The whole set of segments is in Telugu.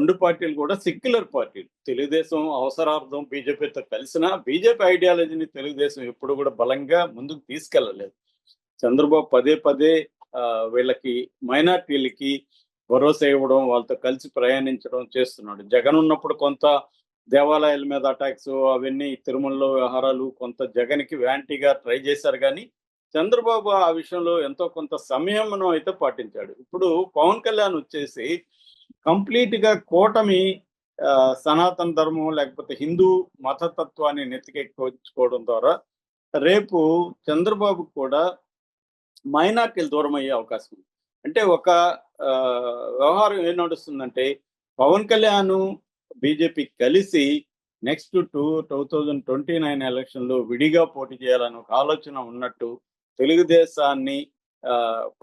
రెండు పార్టీలు కూడా సెక్యులర్ పార్టీలు. తెలుగుదేశం అవసరార్థం బీజేపీతో కలిసినా బీజేపీ ఐడియాలజీని తెలుగుదేశం ఎప్పుడు కూడా బలంగా ముందుకు తీసుకెళ్ళలేదు. చంద్రబాబు పదే పదే వీళ్ళకి మైనార్టీలకి భరోసా ఇవ్వడం, వాళ్ళతో కలిసి ప్రయాణించడం చేస్తున్నాడు. జగన్ ఉన్నప్పుడు కొంత దేవాలయాల మీద అటాక్స్ అవన్నీ తిరుమలలో వ్యవహారాలు కొంత జగన్‌కి యాంటీగా ట్రై చేశారు గానీ, చంద్రబాబు ఆ విషయంలో ఎంతో కొంత సంయమనం అయితే పాటించాడు. ఇప్పుడు పవన్ కళ్యాణ్ వచ్చేసి కంప్లీట్‌గా కూటమి సనాతన ధర్మం లేకపోతే హిందూ మతతత్వాన్ని నెత్తికెక్కించుకోవడం ద్వారా రేపు చంద్రబాబుకు కూడా మైనార్టీలు దూరమయ్యే అవకాశం ఉంది. అంటే ఒక వ్యవహారం ఏం నడుస్తుందంటే పవన్ కళ్యాణ్, బీజేపీ కలిసి నెక్స్ట్ 2029 ఎలక్షన్‌లో విడిగా పోటీ చేయాలని ఒక ఆలోచన ఉన్నట్టు తెలుగుదేశాన్ని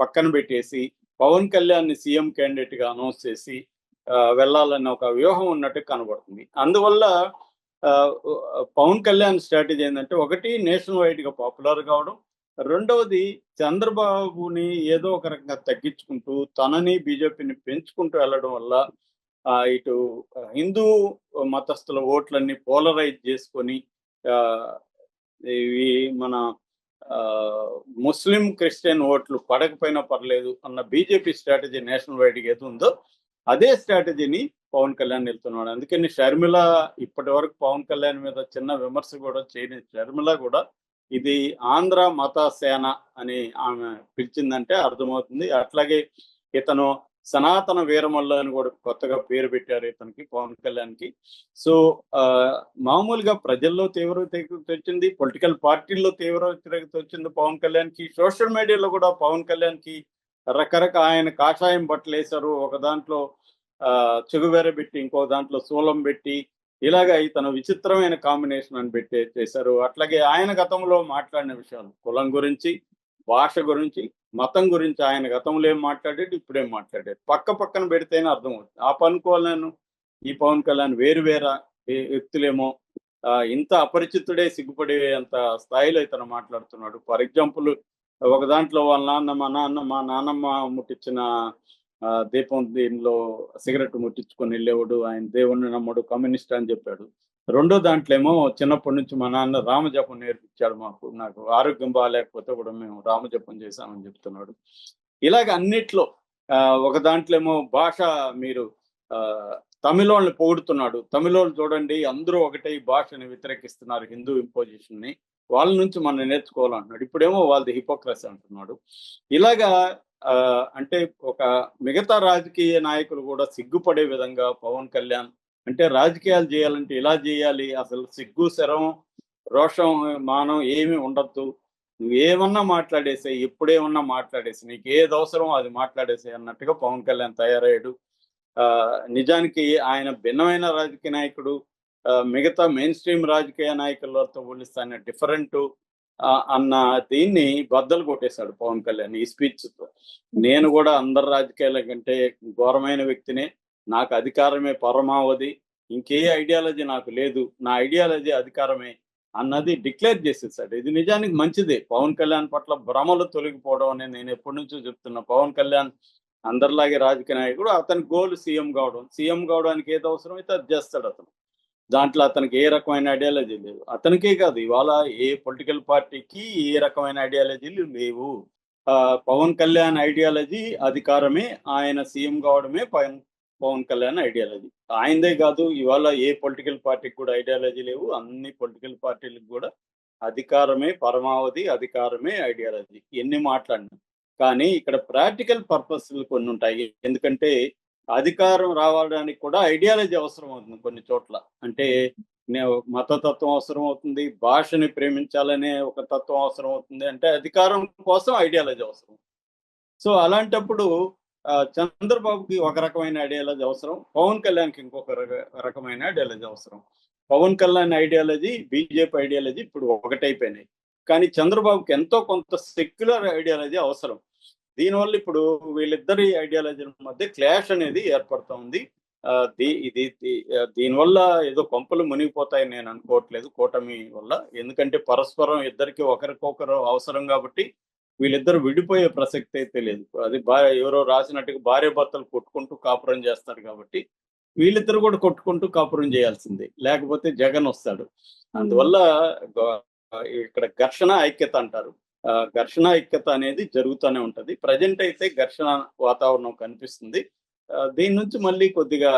పక్కన పెట్టేసి పవన్ కళ్యాణ్‌ని సీఎం క్యాండిడేట్‌గా అనౌన్స్ చేసి వెళ్ళాలన్న ఒక వ్యూహం ఉన్నట్టు కనబడుతుంది. అందువల్ల పవన్ కళ్యాణ్ స్ట్రాటజీ ఏందంటే ఒకటి నేషనల్ వైడ్‌గా పాపులర్ కావడం. రెండవది చంద్రబాబుని ఏదో ఒక రకంగా తగ్గించుకుంటూ తనని బీజేపీని పెంచుకుంటూ వెళ్ళడం వల్ల ఇటు హిందూ మతస్థుల ఓట్లన్నీ పోలరైజ్ చేసుకొని ఇవి మన ముస్లిం క్రిస్టియన్ ఓట్లు పడకపోయినా పర్లేదు అన్న బీజేపీ స్ట్రాటజీ నేషనల్ వైడ్‌గా ఏది ఉందో అదే స్ట్రాటజీని పవన్ కళ్యాణ్ వెళ్తున్నాడు. అందుకని షర్మిల ఇప్పటి వరకు పవన్ కళ్యాణ్ మీద చిన్న విమర్శ కూడా చేయని షర్మిల కూడా ఇది ఆంధ్ర మత సేన అని ఆమె పిలిచిందంటే అర్థమవుతుంది. అట్లాగే ఇతను సనాతన వీరమల్ల అని కూడా కొత్తగా పేరు పెట్టారు ఇతనికి, పవన్ కళ్యాణ్‌కి. సో మామూలుగా ప్రజల్లో తీవ్ర వ్యతిరేకత వచ్చింది, పొలిటికల్ పార్టీల్లో తీవ్ర వ్యతిరేకత వచ్చింది పవన్ కళ్యాణ్‌కి. సోషల్ మీడియాలో కూడా పవన్ కళ్యాణ్‌కి ఆయన కాషాయం బట్టలు వేశారు, ఒక దాంట్లో చెగువేర పెట్టి ఇంకో దాంట్లో శూలం పెట్టి ఇలాగ ఇతను విచిత్రమైన కాంబినేషన్ అని చేశారు. అట్లాగే ఆయన గతంలో మాట్లాడిన విషయాలు కులం గురించి, భాష గురించి, మతం గురించి ఆయన గతంలో ఏం మాట్లాడాడు, ఇప్పుడేం మాట్లాడాడు పక్కన పెడితేనే అర్థమవుతుంది. ఆ పవన్ కళ్యాణ్ ఈ పవన్ కళ్యాణ్ వేరు వ్యక్తులేమో. ఇంత అపరిచితుడే సిగ్గుపడే అంత స్థాయిలో ఇతను మాట్లాడుతున్నాడు. ఫర్ ఎగ్జాంపుల్ ఒక దాంట్లో వాళ్ళ నాన్న మా నాన్నమ్మ ముట్టించిన దీపం దీనిలో సిగరెట్ ముట్టించుకొని వెళ్ళేవాడు, ఆయన దేవుణ్ణి నమ్మడు, కమ్యూనిస్ట్ అని చెప్పాడు. రెండో దాంట్లో ఏమో చిన్నప్పటి నుంచి మా నాన్న రామజపం నేర్పించాడు నాకు ఆరోగ్యం బాగాలేకపోతే కూడా మేము రామజపం చేశామని చెప్తున్నాడు. ఇలాగ అన్నిట్లో ఒక దాంట్లో ఏమో భాష మీరు తమిళోళ్ళని పొగుడుతున్నాడు. తమిళోళ్ళు చూడండి అందరూ ఒకటే ఈ భాషని వ్యతిరేకిస్తున్నారు, హిందూ ఇంపోజిషన్ ని, వాళ్ళ నుంచి మనం నేర్చుకోవాలంటున్నాడు. ఇప్పుడేమో వాళ్ళది హిపోక్రసీ అంటున్నాడు. ఇలాగా అంటే ఒక మిగతా రాజకీయ నాయకులు కూడా సిగ్గుపడే విధంగా పవన్ కళ్యాణ్ అంటే రాజకీయాలు చేయాలంటే ఇలా చేయాలి, అసలు సిగ్గు శరం రోషం మానం ఏమి ఉండద్దు, నువ్వేమన్నా మాట్లాడేసే, ఎప్పుడేమన్నా మాట్లాడేసి, నీకు ఏది అవసరం అది మాట్లాడేసే అన్నట్టుగా పవన్ కళ్యాణ్ తయారయ్యాడు. నిజానికి ఆయన భిన్నమైన రాజకీయ నాయకుడు. మిగతా మెయిన్ స్ట్రీమ్ రాజకీయ నాయకులతో పోలిస్తే ఆయన డిఫరెంట్ అన్న దీన్ని బద్దలు కొట్టేశాడు పవన్ కళ్యాణ్ ఈ స్పీచ్‌తో. నేను కూడా అందరి రాజకీయాల కంటే ఘోరమైన వ్యక్తినే, నాకు అధికారమే పరమావధి, ఇంకే ఐడియాలజీ నాకు లేదు, నా ఐడియాలజీ అధికారమే అన్నది డిక్లేర్ చేసేసాడు. ఇది నిజానికి మంచిదే. పవన్ కళ్యాణ్ పట్ల భ్రమలు తొలగిపోవడం అని నేను ఎప్పటి నుంచో చెప్తున్నా. పవన్ కళ్యాణ్ అందరిలాగే రాజకీయ నాయకుడు, అతని గోల్ సీఎం కావడం. సీఎం కావడానికి ఏది అవసరమైతే అది చేస్తాడు అతను. దాంట్లో అతనికి ఏ రకమైన ఐడియాలజీ లేదు. అతనికే కాదు, ఇవాళ ఏ పొలిటికల్ పార్టీకి ఏ రకమైన ఐడియాలజీలు లేవు. పవన్ కళ్యాణ్ ఐడియాలజీ అధికారమే, ఆయన సీఎం కావడమే పవన్ కళ్యాణ్ ఐడియాలజీ. ఆయనదే కాదు, ఇవాళ ఏ పొలిటికల్ పార్టీకి కూడా ఐడియాలజీ లేవు. అన్ని పొలిటికల్ పార్టీలకు కూడా అధికారమే పరమావధి, అధికారమే ఐడియాలజీ. ఎన్ని మాట్లాడినా కానీ ఇక్కడ ప్రాక్టికల్ పర్పస్లు కొన్ని ఉంటాయి. ఎందుకంటే అధికారం రావడానికి కూడా ఐడియాలజీ అవసరం అవుతుంది కొన్ని చోట్ల. అంటే మతతత్వం అవసరం అవుతుంది, భాషని ప్రేమించాలనే ఒక తత్వం అవసరం అవుతుంది. అంటే అధికారం కోసం ఐడియాలజీ అవసరం. సో అలాంటప్పుడు చంద్రబాబుకి ఒక రకమైన ఐడియాలజీ అవసరం, పవన్ కళ్యాణ్కి ఇంకొక రకమైన ఐడియాలజీ అవసరం. Pawan Kalyan ideology, BJP ideology ఇప్పుడు ఒకటైపోయినాయి. కానీ చంద్రబాబుకి ఎంతో కొంత సెక్యులర్ ఐడియాలజీ అవసరం. దీనివల్ల ఇప్పుడు వీళ్ళిద్దరి ఐడియాలజీల మధ్య క్లాష్ అనేది ఏర్పడుతూ ఉంది. దీనివల్ల ఏదో కొంపలు మునిగిపోతాయని నేను అనుకోవట్లేదు కూటమి వల్ల. ఎందుకంటే పరస్పరం ఇద్దరికి ఒకరికొకరు అవసరం కాబట్టి వీళ్ళిద్దరు విడిపోయే ప్రసక్తి అయితే లేదు. అది ఎవరో రాసినట్టుగా భార్య భర్తలు కొట్టుకుంటూ కాపురం చేస్తారు కాబట్టి వీళ్ళిద్దరు కూడా కొట్టుకుంటూ కాపురం చేయాల్సిందే. లేకపోతే జగన్ వస్తాడు. హ్మ్. అందువల్ల గ ఇక్కడ ఘర్షణ ఐక్యత అంటారు. ఘర్షణ ఐక్యత అనేది జరుగుతూనే ఉంటది. ప్రెజెంట్ అయితే ఘర్షణ వాతావరణం కనిపిస్తుంది. దీని నుంచి మళ్ళీ కొద్దిగా